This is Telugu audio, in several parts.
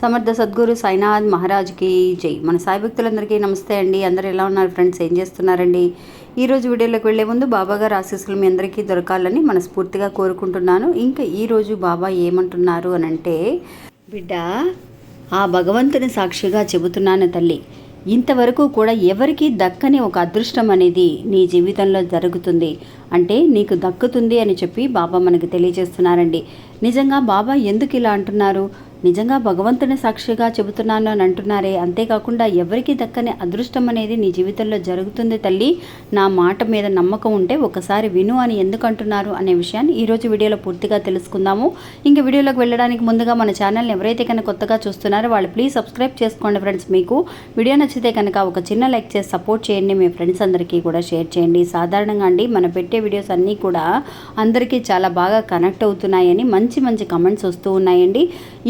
సమర్థ సద్గురు సాయినాథ్ మహారాజ్కి జై. మన సాయి భక్తులందరికీ నమస్తే అండి. అందరూ ఎలా ఉన్నారు ఫ్రెండ్స్? ఏం చేస్తున్నారండి? ఈరోజు వీడియోలోకి వెళ్లే ముందు బాబా గారు ఆశీస్సులు మీ అందరికీ దొరకాలని మనస్ఫూర్తిగా కోరుకుంటున్నాను. ఇంకా ఈరోజు బాబా ఏమంటున్నారు అని అంటే, బిడ్డ, ఆ భగవంతుని సాక్షిగా చెబుతున్నాను తల్లి, ఇంతవరకు కూడా ఎవరికి దక్కని ఒక అదృష్టం అనేది నీ జీవితంలో జరుగుతుంది, అంటే నీకు దక్కుతుంది అని చెప్పి బాబా మనకు తెలియజేస్తున్నారండి. నిజంగా బాబా ఎందుకు ఇలా అంటున్నారు? నిజంగా భగవంతుని సాక్షిగా చెబుతున్నాను అని అంటున్నారే, అంతేకాకుండా ఎవరికి దక్కని అదృష్టం అనేది నీ జీవితంలో జరుగుతుంది తల్లి, నా మాట మీద నమ్మకం ఉంటే ఒకసారి విను అని ఎందుకు అంటున్నారు అనే విషయాన్ని ఈరోజు వీడియోలో పూర్తిగా తెలుసుకుందాము. ఇంకా వీడియోలోకి వెళ్ళడానికి ముందుగా మన ఛానల్ని ఎవరైతే కనుక కొత్తగా చూస్తున్నారో వాళ్ళు ప్లీజ్ సబ్స్క్రైబ్ చేసుకోండి ఫ్రెండ్స్. మీకు వీడియో నచ్చితే కనుక ఒక చిన్న లైక్ చేసి సపోర్ట్ చేయండి, మీ ఫ్రెండ్స్ అందరికీ కూడా షేర్ చేయండి. సాధారణంగా అండి మనం పెట్టే వీడియోస్ అన్నీ కూడా అందరికీ చాలా బాగా కనెక్ట్ అవుతున్నాయని మంచి మంచి కమెంట్స్ వస్తూ ఉన్నాయండి.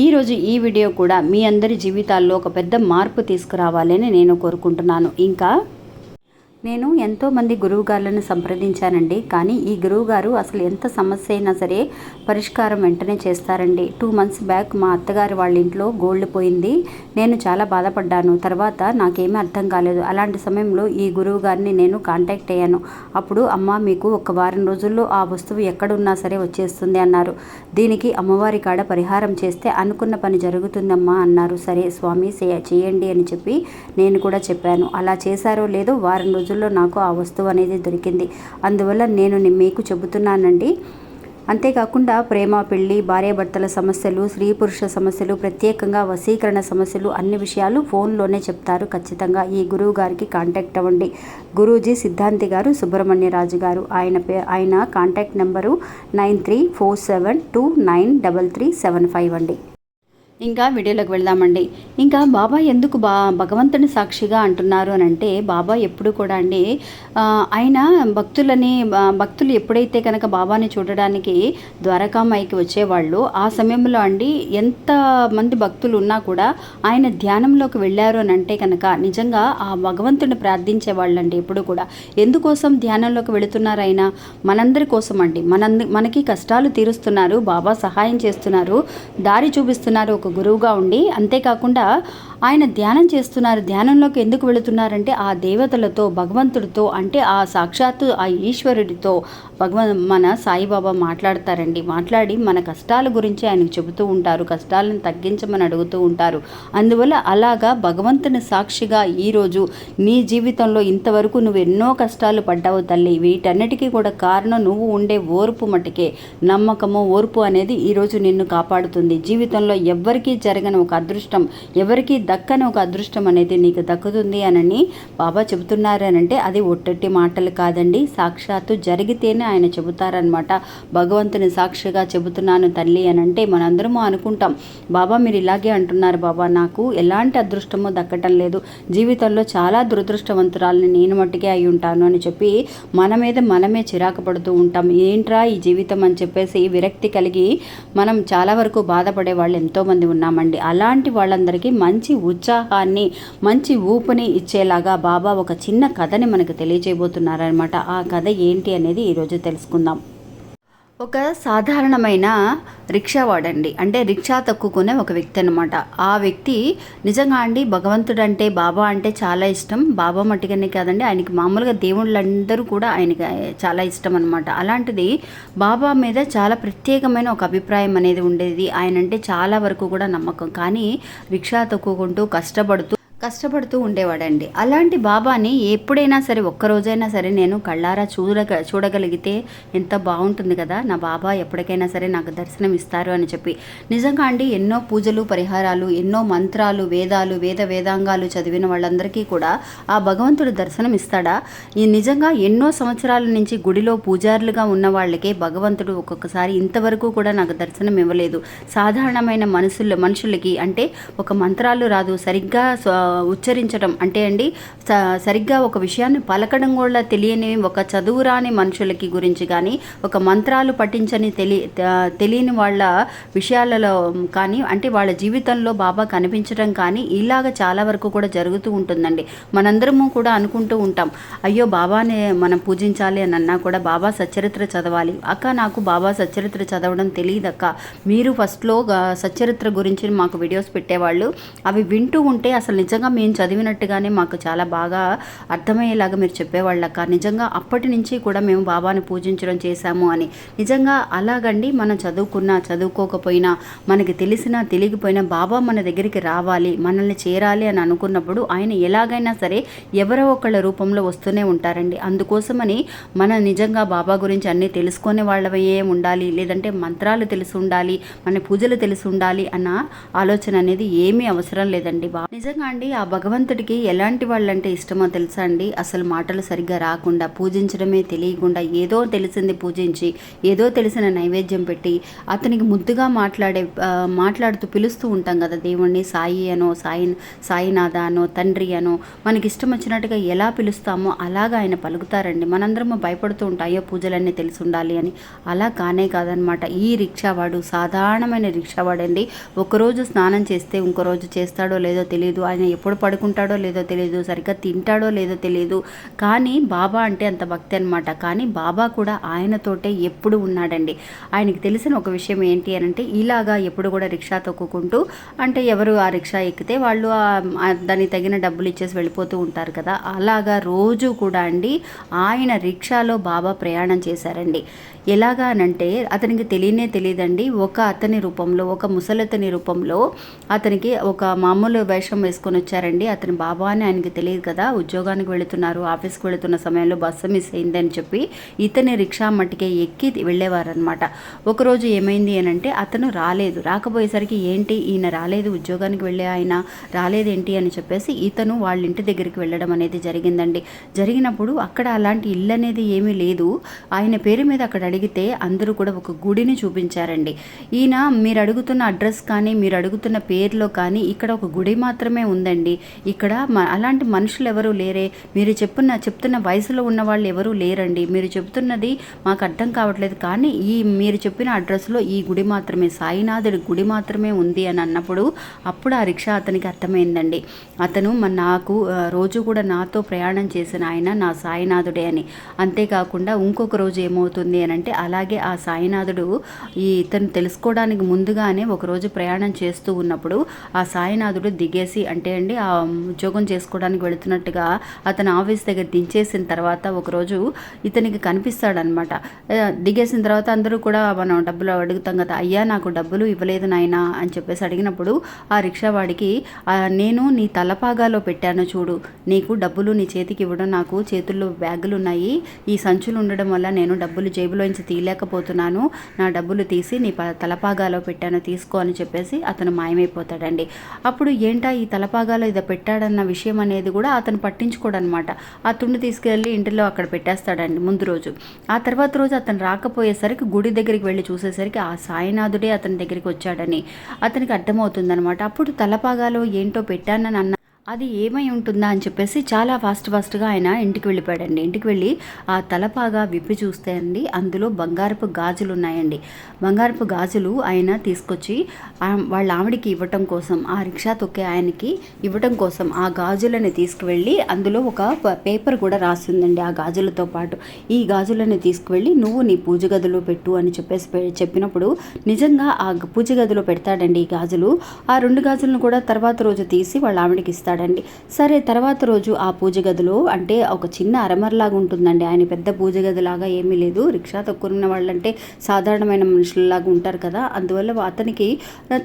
ఈరోజు ఈ వీడియో కూడా మీ అందరి జీవితాల్లో ఒక పెద్ద మార్పు తీసుకురావాలని నేను కోరుకుంటున్నాను. ఇంకా నేను ఎంతోమంది గురువుగారులను సంప్రదించానండి, కానీ ఈ గురువుగారు అసలు ఎంత సమస్య అయినా సరే పరిష్కారం వెంటనే చేస్తారండి. 2 months బ్యాక్ మా అత్తగారి వాళ్ళ ఇంట్లో గోల్డ్ పోయింది. నేను చాలా బాధపడ్డాను. తర్వాత నాకేమీ అర్థం కాలేదు. అలాంటి సమయంలో ఈ గురువుగారిని నేను కాంటాక్ట్ అయ్యాను. అప్పుడు అమ్మ, మీకు ఒక వారం రోజుల్లో ఆ వస్తువు ఎక్కడున్నా సరే వచ్చేస్తుంది అన్నారు. దీనికి అమ్మవారి కాడ పరిహారం చేస్తే అనుకున్న పని జరుగుతుందమ్మా అన్నారు. సరే స్వామి చేయండి అని చెప్పి నేను కూడా చెప్పాను. అలా చేశారో లేదో వారం రోజుల్లో నాకు ఆ వస్తువు అనేది దొరికింది. అందువల్ల నేను మీకు చెబుతున్నానండి. అంతేకాకుండా ప్రేమ, పెళ్లి, భార్యాభర్తల సమస్యలు, స్త్రీ పురుష సమస్యలు, ప్రత్యేకంగా వశీకరణ సమస్యలు, అన్ని విషయాలు ఫోన్లోనే చెప్తారు. ఖచ్చితంగా ఈ గురువు గారికి కాంటాక్ట్ అవ్వండి. గురూజీ సిద్ధాంతి గారు, సుబ్రహ్మణ్యరాజు గారు. ఆయన కాంటాక్ట్ నెంబరు 9347293375 అండి. ఇంకా వీడియోలోకి వెళ్దామండి. ఇంకా బాబా ఎందుకు భగవంతుని సాక్షిగా అంటున్నారు అని అంటే, బాబా ఎప్పుడు కూడా అండి ఆయన భక్తులు ఎప్పుడైతే కనుక బాబాని చూడడానికి ద్వారకామాయికి వచ్చేవాళ్ళు, ఆ సమయంలో అండి ఎంతమంది భక్తులు ఉన్నా కూడా ఆయన ధ్యానంలోకి వెళ్ళారు అని అంటే కనుక నిజంగా ఆ భగవంతుని ప్రార్థించే వాళ్ళండి. ఎప్పుడు కూడా ఎందుకోసం ధ్యానంలోకి వెళుతున్నారు? ఆయన మనందరి కోసం అండి. మనకి కష్టాలు తీరుస్తున్నారు, బాబా సహాయం చేస్తున్నారు, దారి చూపిస్తున్నారు ఒక గురువుగా ఉండి. అంతేకాకుండా ఆయన ధ్యానం చేస్తున్నారు. ధ్యానంలోకి ఎందుకు వెళుతున్నారంటే ఆ దేవతలతో, భగవంతుడితో, అంటే ఆ సాక్షాత్తు ఆ ఈశ్వరుడితో మన సాయిబాబా మాట్లాడతారండి. మాట్లాడి మన కష్టాల గురించి ఆయనకు చెబుతూ ఉంటారు, కష్టాలను తగ్గించమని అడుగుతూ ఉంటారు. అందువల్ల అలాగా భగవంతుని సాక్షిగా ఈరోజు నీ జీవితంలో ఇంతవరకు నువ్వు ఎన్నో కష్టాలు పడ్డావు తల్లి. వీటన్నిటికీ కూడా కారణం నువ్వు ఉండే ఓర్పు మటుకే. నమ్మకము, ఓర్పు అనేది ఈరోజు నిన్ను కాపాడుతుంది. జీవితంలో ఎవరికీ జరగని ఒక అదృష్టం, ఎవరికీ దక్కని ఒక అదృష్టం అనేది నీకు దక్కుతుంది అని బాబా చెబుతున్నారు అని అంటే అది ఒట్టట్టి మాటలు కాదండి, సాక్షాత్తు జరిగితేనే ఆయన చెబుతారనమాట. భగవంతుని సాక్షిగా చెబుతున్నాను తల్లి అని అంటే మనందరము అనుకుంటాం, బాబా మీరు ఇలాగే అంటున్నారు బాబా, నాకు ఎలాంటి అదృష్టమో దక్కటం లేదు, జీవితంలో చాలా దురదృష్టవంతురాలని నేను మట్టుకే అయి ఉంటాను అని చెప్పి మన మీద మనమే చిరాకు పడుతూ ఉంటాం. ఏంట్రా ఈ జీవితం అని చెప్పేసి విరక్తి కలిగి మనం చాలా వరకు బాధపడే వాళ్ళు ఎంతోమంది ఉన్నామండి. అలాంటి వాళ్ళందరికీ మంచి ఉత్సాహాన్ని, మంచి ఊపుని ఇచ్చేలాగా బాబా ఒక చిన్న కథని మనకు తెలియజేయబోతున్నారనమాట. ఆ కథ ఏంటి అనేది ఈరోజు తెలుసుకుందాం. ఒక సాధారణమైన రిక్షా వాడండి, అంటే రిక్షా తొక్కుకునే ఒక వ్యక్తి అనమాట. ఆ వ్యక్తి నిజంగా అండి భగవంతుడు అంటే, బాబా అంటే చాలా ఇష్టం. బాబా మట్టిగానే కాదండి, ఆయనకి మామూలుగా దేవుళ్ళందరూ కూడా ఆయనకి చాలా ఇష్టం అనమాట. అలాంటిది బాబా మీద చాలా ప్రత్యేకమైన ఒక అభిప్రాయం అనేది ఉండేది. ఆయన అంటే చాలా వరకు కూడా నమ్మకం. కానీ రిక్షా తొక్కుకుంటూ కష్టపడుతూ ఉండేవాడండి. అలాంటి బాబాని ఎప్పుడైనా సరే, ఒక్కరోజైనా సరే నేను కళ్ళారా చూడగలిగితే ఎంత బాగుంటుంది కదా, నా బాబా ఎప్పటికైనా సరే నాకు దర్శనం ఇస్తారు అని చెప్పి. నిజంగా అండి ఎన్నో పూజలు, పరిహారాలు, ఎన్నో మంత్రాలు, వేదాంగాలు చదివిన వాళ్ళందరికీ కూడా ఆ భగవంతుడు దర్శనం ఇస్తాడా? ఈ నిజంగా ఎన్నో సంవత్సరాల నుంచి గుడిలో పూజారులుగా ఉన్న వాళ్ళకే భగవంతుడు ఒక్కొక్కసారి ఇంతవరకు కూడా నాకు దర్శనం ఇవ్వలేదు. సాధారణమైన మనుషులకి అంటే ఒక మంత్రాలు రాదు, సరిగ్గా ఉచ్చరించడం అంటే అండి సరిగ్గా ఒక విషయాన్ని పలకడం కూడా తెలియని ఒక చదువురాని మనుషులకి గురించి కానీ ఒక మంత్రాలు పఠించని తెలియని వాళ్ళ విషయాలలో కానీ అంటే వాళ్ళ జీవితంలో బాబా కనిపించడం కానీ ఇలాగ చాలా వరకు కూడా జరుగుతూ ఉంటుందండి. మనందరము కూడా అనుకుంటూ ఉంటాం, అయ్యో బాబానే మనం పూజించాలి అని అన్నా కూడా బాబా సచ్చరిత్ర చదవాలి. అక్క నాకు బాబా సచ్చరిత్ర చదవడం తెలియదక్క, మీరు ఫస్ట్లో సచ్చరిత్ర గురించి మాకు వీడియోస్ పెట్టేవాళ్ళు, అవి వింటూ ఉంటే అసలు నిజంగా మేము చదివినట్టుగానే మాకు చాలా బాగా అర్థమయ్యేలాగా మీరు చెప్పేవాళ్ళక్క, నిజంగా అప్పటి నుంచి కూడా మేము బాబాని పూజించడం చేశాము అని. నిజంగా అలాగండి, మనం చదువుకోకపోయినా మనకి తెలిసినా తెలియకపోయినా బాబా మన దగ్గరికి రావాలి, మనల్ని చేరాలి అని అనుకున్నప్పుడు ఆయన ఎలాగైనా సరే ఎవరో ఒకళ్ళ రూపంలో వస్తూనే ఉంటారండి. అందుకోసమని మన నిజంగా బాబా గురించి అన్నీ తెలుసుకునే వాళ్ళవే ఉండాలి, లేదంటే మంత్రాలు తెలిసి ఉండాలి, మన పూజలు తెలిసి ఉండాలి అన్న ఆలోచన అనేది ఏమీ అవసరం లేదండి. నిజంగా అండి, ఆ భగవంతుడికి ఎలాంటి వాళ్ళంటే ఇష్టమో తెలుసా అండి, అసలు మాటలు సరిగ్గా రాకుండా పూజించడమే తెలియకుండా ఏదో తెలిసింది పూజించి ఏదో తెలిసిన నైవేద్యం పెట్టి అతనికి ముద్దుగా మాట్లాడుతూ పిలుస్తూ ఉంటాం కదా దేవుణ్ణి, సాయి అనో సాయినాథ అనో తండ్రి అనో మనకి ఇష్టం వచ్చినట్టుగా ఎలా పిలుస్తామో అలాగా ఆయన పలుకుతారండి. మనందరము భయపడుతూ ఉంటాం, అయ్యో పూజలన్నీ తెలిసి ఉండాలి అని. అలా కానే కాదనమాట. ఈ రిక్షావాడు సాధారణమైన రిక్షావాడండి. ఒకరోజు స్నానం చేస్తే ఇంకో రోజు చేస్తాడో లేదో తెలియదు, ఆయన ఎప్పుడు పడుకుంటాడో లేదో తెలియదు, సరిగ్గా తింటాడో లేదో తెలియదు. కానీ బాబా అంటే అంత భక్తి అనమాట. కానీ బాబా కూడా ఆయనతోటే ఎప్పుడు ఉన్నాడండి. ఆయనకి తెలిసిన ఒక విషయం ఏంటి అని అంటే, ఇలాగా ఎప్పుడు కూడా రిక్షా తొక్కుకుంటూ అంటే ఎవరు ఆ రిక్షా ఎక్కితే వాళ్ళు దానికి తగిన డబ్బులు ఇచ్చేసి వెళ్ళిపోతూ ఉంటారు కదా, అలాగా రోజు కూడా అండి ఆయన రిక్షాలో బాబా ప్రయాణం చేశారండి. ఎలాగా అనంటే అతనికి తెలియదండి, ఒక అతని రూపంలో, ఒక ముసలతని రూపంలో అతనికి ఒక మామూలు వేషం వేసుకొని వచ్చారండి. అతని బాబా అని ఆయనకి తెలియదు కదా, ఉద్యోగానికి వెళుతున్నారు, ఆఫీస్కి వెళుతున్న సమయంలో బస్సు మిస్ అయిందని చెప్పి ఇతని రిక్షా మట్టికే ఎక్కి వెళ్ళేవారనమాట. ఒకరోజు ఏమైంది అని అంటే అతను రాకపోయేసరికి ఏంటి ఈయన రాలేదు, ఉద్యోగానికి వెళ్ళే ఆయన రాలేదేంటి అని చెప్పేసి ఇతను వాళ్ళ ఇంటి దగ్గరికి వెళ్ళడం అనేది జరిగిందండి. జరిగినప్పుడు అక్కడ అలాంటి ఇల్లు అనేది ఏమీ లేదు. ఆయన పేరు మీద అక్కడ అడిగితే అందరూ కూడా ఒక గుడిని చూపించారండి. ఈయన మీరు అడుగుతున్న అడ్రస్ కానీ మీరు అడుగుతున్న పేరులో కానీ ఇక్కడ ఒక గుడి మాత్రమే ఉందండి, ఇక్కడ అలాంటి మనుషులు ఎవరూ లేరే, మీరు చెప్తున్న వయసులో ఉన్న వాళ్ళు ఎవరూ లేరండి, మీరు చెప్తున్నది మాకు అర్థం కావట్లేదు, కానీ మీరు చెప్పిన అడ్రస్లో ఈ గుడి మాత్రమే, సాయినాథుడి గుడి మాత్రమే ఉంది అని అన్నప్పుడు అప్పుడు ఆ రిక్షా అతనికి అర్థమైందండి, అతను నాకు రోజు కూడా నాతో ప్రయాణం చేసిన ఆయన నా సాయినాథుడే అని. అంతేకాకుండా ఇంకొక రోజు ఏమవుతుంది అని అంటే అలాగే ఆ సాయినాథుడు ఇతను తెలుసుకోవడానికి ముందుగానే ఒకరోజు ప్రయాణం చేస్తూ ఉన్నప్పుడు ఆ సాయినాథుడు దిగేసి అంటే అండి ఆ ఉద్యోగం చేసుకోవడానికి వెళుతున్నట్టుగా అతను ఆఫీస్ దగ్గర దించేసిన తర్వాత ఒకరోజు ఇతనికి కనిపిస్తాడనమాట. దిగేసిన తర్వాత అందరూ కూడా మనం డబ్బులు అడుగుతాం కదా, అయ్యా నాకు డబ్బులు ఇవ్వలేదు నాయనా అని చెప్పేసి అడిగినప్పుడు ఆ రిక్షావాడికి నేను నీ తలపాగాలో పెట్టాను చూడు, నీకు డబ్బులు నీ చేతికి ఇవ్వడం, నాకు చేతుల్లో బ్యాగులు ఉన్నాయి, ఈ సంచులు ఉండడం వల్ల నేను డబ్బులు జేబులోంచి తీయలేకపోతున్నాను, నా డబ్బులు తీసి నీ తలపాగాలో పెట్టాను తీసుకో అని చెప్పేసి అతను మాయమైపోతాడండి. అప్పుడు ఏంటా ఈ తలపాగాలో ఇది పెట్టాడన్న విషయం అనేది కూడా అతను పట్టించుకోడనమాట. ఆ తుండు తీసుకెళ్ళి ఇంటిలో అక్కడ పెట్టేస్తాడండి ముందు రోజు. ఆ తర్వాత రోజు అతను రాకపోయేసరికి గుడి దగ్గరికి వెళ్ళి చూసేసరికి ఆ సాయినాథుడే అతని దగ్గరికి వచ్చాడని అతనికి అర్థమవుతుందనమాట. అప్పుడు తలపాగాలో ఏంటో పెట్టానని అన్న అది ఏమై ఉంటుందా అని చెప్పేసి చాలా ఫాస్ట్గా ఆయన ఇంటికి వెళ్ళిపోయాడండి. ఇంటికి వెళ్ళి ఆ తలపాగా విప్పి చూస్తే అండి అందులో బంగారపు గాజులు ఉన్నాయండి. బంగారపు గాజులు ఆయన తీసుకొచ్చి వాళ్ళ ఆవిడికి ఇవ్వటం కోసం, ఆ రిక్షా తొక్కే ఆయనకి ఇవ్వటం కోసం ఆ గాజులని తీసుకువెళ్ళి అందులో ఒక పేపర్ కూడా రాసిందండి ఆ గాజులతో పాటు. ఈ గాజులని తీసుకువెళ్ళి నువ్వు నీ పూజ గదిలో పెట్టు అని చెప్పినప్పుడు నిజంగా ఆ పూజ గదిలో పెడతాడండి ఈ గాజులు. ఆ 2 గాజులను కూడా తర్వాత రోజు తీసి వాళ్ళ ఆవిడకి ఇస్తాడు. సరే తర్వాత రోజు ఆ పూజ గదిలో అంటే ఒక చిన్న అరమరలాగా ఉంటుందండి, ఆయన పెద్ద పూజ గదిలాగా ఏమీ లేదు, రిక్షా తొక్కున్న వాళ్ళంటే సాధారణమైన మనుషులలాగా ఉంటారు కదా, అందువల్ల అతనికి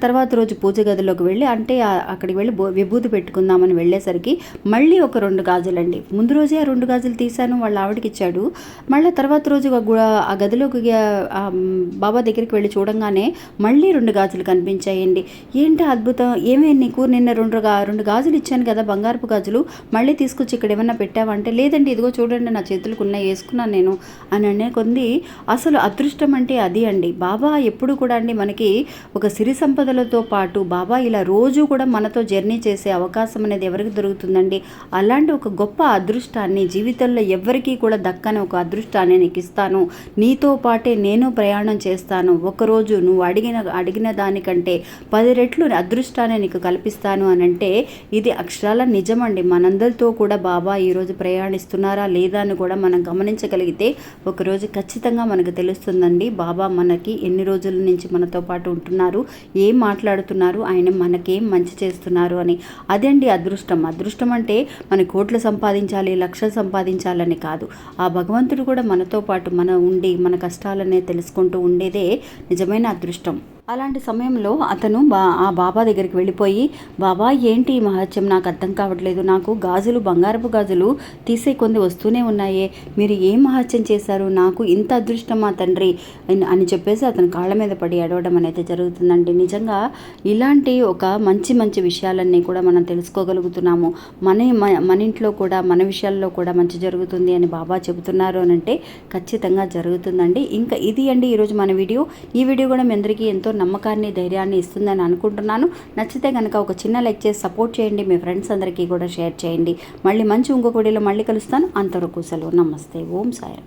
తర్వాత రోజు పూజ గదిలోకి వెళ్ళి అంటే అక్కడికి వెళ్ళి విభూతి పెట్టుకుందామని వెళ్ళేసరికి మళ్ళీ ఒక 2 గాజులండి. ముందు రోజే ఆ 2 గాజులు తీశాను వాళ్ళ ఆవిడకి ఇచ్చాడు. మళ్ళీ తర్వాత రోజు ఆ గదిలోకి బాబా దగ్గరికి వెళ్ళి చూడంగానే మళ్ళీ 2 గాజులు కనిపించాయండి. ఏంటి అద్భుతం, ఏమే నీకు నిన్న 2 గాజులు ఇచ్చాను ఇచ్చాను కదా బంగారపు గాజులు, మళ్ళీ తీసుకొచ్చి ఇక్కడ ఏమన్నా పెట్టావంటే, లేదండి ఇదిగో చూడండి నా చేతులకు ఉన్నాయి, వేసుకున్నాను నేను అని అనే కొంది. అసలు అదృష్టం అంటే అది అండి. బాబా ఎప్పుడు కూడా అండి మనకి ఒక సిరి సంపదలతో పాటు బాబా ఇలా రోజు కూడా మనతో జర్నీ చేసే అవకాశం అనేది ఎవరికి దొరుకుతుందండి? అలాంటి ఒక గొప్ప అదృష్టాన్ని జీవితంలో ఎవరికీ కూడా దక్కని ఒక అదృష్టాన్ని నీకు ఇస్తాను, నీతో పాటే నేను ప్రయాణం చేస్తాను, ఒకరోజు నువ్వు అడిగిన దానికంటే 10 రెట్లు అదృష్టాన్ని నీకు కల్పిస్తాను అని అంటే ఇది అక్షరాల నిజమండి. మనందరితో కూడా బాబా ఈరోజు ప్రయాణిస్తున్నారా లేదా అని కూడా మనం గమనించగలిగితే ఒకరోజు ఖచ్చితంగా మనకు తెలుస్తుందండి బాబా మనకి ఎన్ని రోజుల నుంచి మనతో పాటు ఉంటున్నారు, ఏం మాట్లాడుతున్నారు, ఆయన మనకేం మంచి చేస్తున్నారు అని. అదండి అదృష్టం. అదృష్టం అంటే మన కోట్లు సంపాదించాలి, లక్షలు సంపాదించాలని కాదు. ఆ భగవంతుడు కూడా మనతో పాటు ఉండి మన కష్టాలనే తెలుసుకుంటూ ఉండేదే నిజమైన అదృష్టం. అలాంటి సమయంలో అతను ఆ బాబా దగ్గరికి వెళ్ళిపోయి, బాబా ఏంటి ఈ మహత్యం నాకు అర్థం కావట్లేదు, నాకు గాజులు బంగారపు గాజులు తీసే కొంది వస్తూనే ఉన్నాయే, మీరు ఏం మహత్యం చేశారు, నాకు ఇంత అదృష్టమా తండ్రి అని చెప్పేసి అతని కాళ్ళ మీద పడి అడవడం అనేది జరుగుతుందండి. నిజంగా ఇలాంటి ఒక మంచి మంచి విషయాలన్నీ కూడా మనం తెలుసుకోగలుగుతున్నాము. మన ఇంట్లో కూడా మన విషయాల్లో కూడా మంచి జరుగుతుంది అని బాబా చెబుతున్నారు అని అంటే ఖచ్చితంగా జరుగుతుందండి. ఇంకా ఇది అండి ఈరోజు మన వీడియో. ఈ వీడియో కూడా మీ అందరికీ ఎంతో నమ్మకాన్ని ధైర్యాన్ని ఇస్తుందని అనుకుంటున్నాను. నచ్చితే కనుక ఒక చిన్న లైక్ చేసి సపోర్ట్ చేయండి, మీ ఫ్రెండ్స్ అందరికీ కూడా షేర్ చేయండి. మళ్ళీ ఇంకొక వీడియోలో మళ్ళీ కలుస్తాను. అంతవరకు సెలవు. నమస్తే. ఓం సాయి.